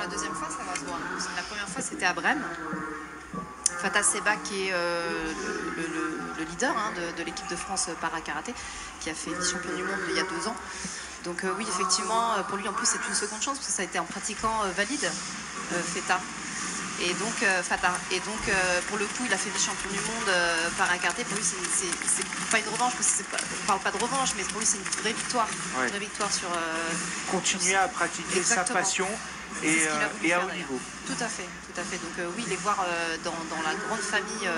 deuxième fois, ça va se voir. La première fois, c'était à Brême. Fatah Seba, qui est le leader de l'équipe de France para-karaté, qui a fait vice-champion du monde il y a 2 ans. Donc oui, effectivement, pour lui, en plus, c'est une seconde chance, parce que ça a été un pratiquant valide, Fatah. Et donc, pour le coup, il a fait vice-champion du monde para-karaté. Pour lui, c'est pas une revanche, parce que on parle pas de revanche, mais pour lui, c'est une vraie victoire. Ouais. Une vraie victoire sur... Continuer à pratiquer sa passion et à haut niveau. Tout à fait, tout à fait. Donc oui, les voir dans la grande famille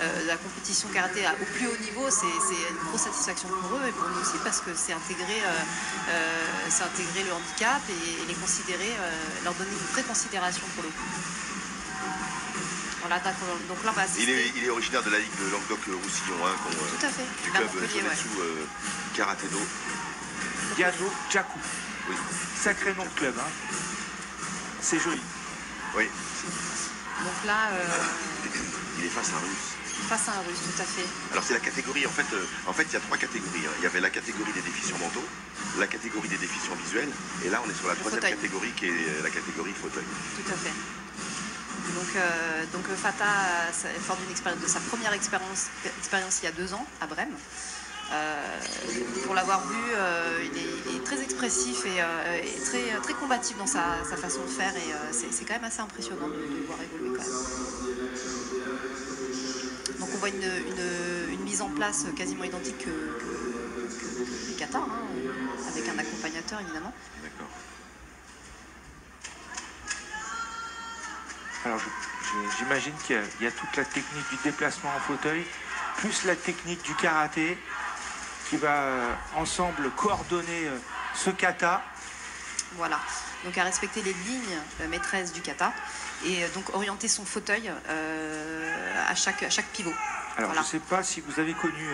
de la compétition karaté au plus haut niveau, c'est une grosse satisfaction pour eux et pour nous aussi, parce que c'est intégrer le handicap et les considérer, leur donner une vraie considération pour le coup. Voilà, donc là, on va assister. Il est originaire de la Ligue de Languedoc-Roussillon, tout à fait. du club Shoretsu Karaté-Do. Yano Jaku. Oui. Sacré nom de club, hein. C'est joli. Oui. Donc là... il est face à un Russe. Face à un Russe, tout à fait. Alors c'est la catégorie, en fait, il y a 3 catégories. Il y avait la catégorie des déficients mentaux, la catégorie des déficients visuels, et là on est sur la troisième catégorie qui est la catégorie fauteuil. Tout à fait. Donc Fatah, fort de sa première expérience il y a 2 ans à Brême. Pour l'avoir vu, il est très expressif et très combatif dans sa façon de faire, et c'est quand même assez impressionnant de le voir évoluer quand même. Donc on voit une mise en place quasiment identique que les katas, avec un accompagnateur évidemment. D'accord. Alors j'imagine qu'il y a toute la technique du déplacement en fauteuil, plus la technique du karaté, qui va ensemble coordonner ce kata. Voilà, donc à respecter les lignes maîtresses du kata et donc orienter son fauteuil à chaque pivot. Alors voilà. Je ne sais pas si vous avez connu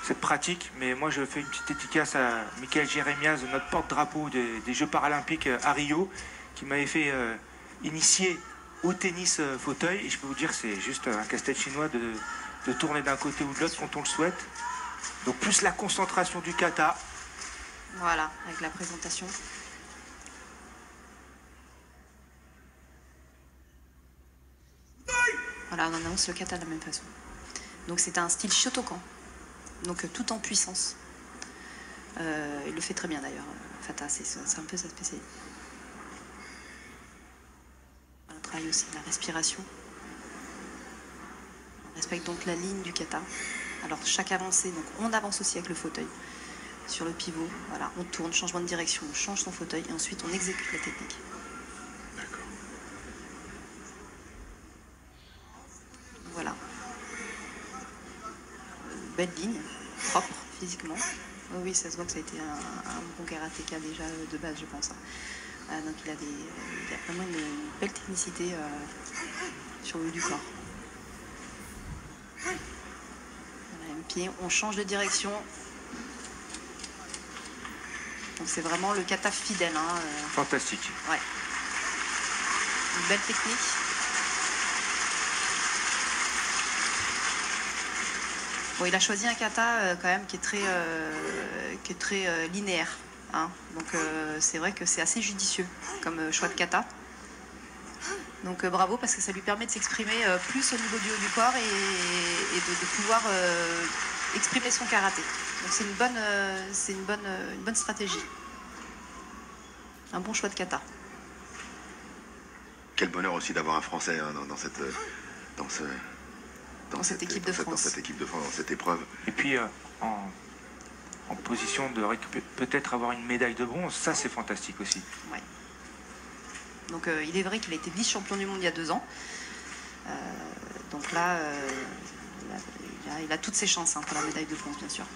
cette pratique, mais moi je fais une petite dédicace à Michael Jérémiaz, notre porte-drapeau des Jeux paralympiques à Rio, qui m'avait fait initier au tennis fauteuil, et je peux vous dire que c'est juste un casse-tête chinois de tourner d'un côté ou de l'autre quand on le souhaite. Donc plus la concentration du kata. Voilà, avec la présentation. Voilà, on annonce le kata de la même façon. Donc c'est un style Shotokan, donc tout en puissance. Il le fait très bien d'ailleurs, Fatah, c'est un peu sa spécialité. On travaille aussi la respiration. On respecte donc la ligne du kata. Alors chaque avancée, donc on avance aussi avec le fauteuil sur le pivot. Voilà, on tourne, changement de direction, on change son fauteuil et ensuite on exécute la technique. D'accord. Voilà. Belle ligne, propre physiquement. Oh oui, ça se voit que ça a été un bon karatéka déjà de base, je pense. Donc il a vraiment une belle technicité sur le haut du corps. Voilà, un pied, on change de direction. Donc c'est vraiment le kata fidèle. Fantastique. Ouais. Une belle technique. Bon, il a choisi un kata quand même qui est très linéaire. Donc c'est vrai que c'est assez judicieux comme choix de kata. Donc bravo, parce que ça lui permet de s'exprimer plus au niveau du haut du corps et de pouvoir exprimer son karaté. Donc c'est une bonne stratégie. Un bon choix de kata. Quel bonheur aussi d'avoir un Français dans cette équipe de France, dans cette épreuve. Et puis en position de peut-être avoir une médaille de bronze, ça c'est fantastique aussi. Ouais. Donc il est vrai qu'il a été vice-champion du monde il y a 2 ans. Donc là, il a toutes ses chances pour la médaille de bronze, bien sûr.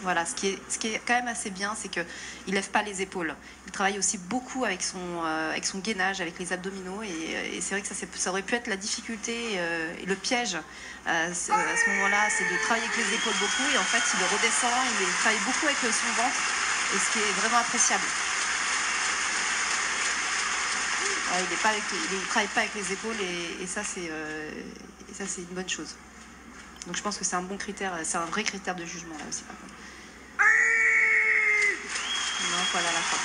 Voilà, ce qui est quand même assez bien, c'est qu'il ne lève pas les épaules. Il travaille aussi beaucoup avec son gainage, avec les abdominaux, et c'est vrai que ça aurait pu être la difficulté et le piège à ce moment-là, c'est de travailler avec les épaules beaucoup, et en fait il redescend, il travaille beaucoup avec son ventre, et ce qui est vraiment appréciable. Ouais, il ne travaille pas avec les épaules, et ça c'est une bonne chose. Donc je pense que c'est un bon critère, c'est un vrai critère de jugement là aussi par contre. fois à la fois.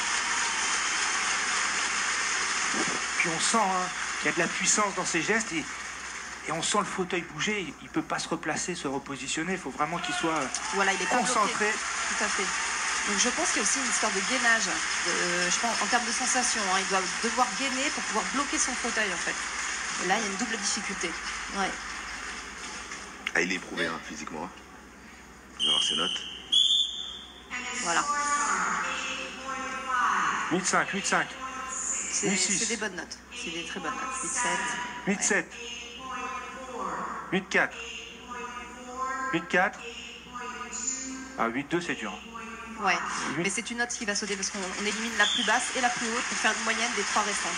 Puis on sent qu'il y a de la puissance dans ses gestes et on sent le fauteuil bouger. Il ne peut pas se replacer, se repositionner. Il faut vraiment qu'il soit voilà, il est concentré. Tout à fait. Donc je pense qu'il y a aussi une histoire de gainage. Je pense en termes de sensation. Il doit devoir gainer pour pouvoir bloquer son fauteuil en fait. Et là, il y a une double difficulté. Ouais. Ah, il est éprouvé physiquement. Il va avoir ses notes. Voilà. 8-5, 8-5. C'est des bonnes notes. C'est des très bonnes notes. 8-7. 8-7. 8-4. 8-4. Ah, 8-2, c'est dur. Ouais, mais c'est une note qui va sauter parce qu'on élimine la plus basse et la plus haute pour faire une moyenne des 3 restantes.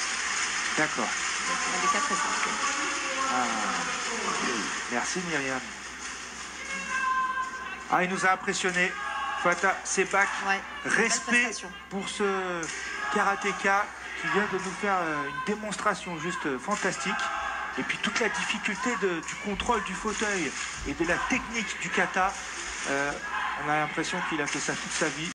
D'accord. Des 4 restantes. Ah. Merci Myriam. Ah, il nous a impressionné. Fata Sebak, ouais, respect pour ce karatéka qui vient de nous faire une démonstration juste fantastique. Et puis toute la difficulté du contrôle du fauteuil et de la technique du kata. On a l'impression qu'il a fait ça toute sa vie.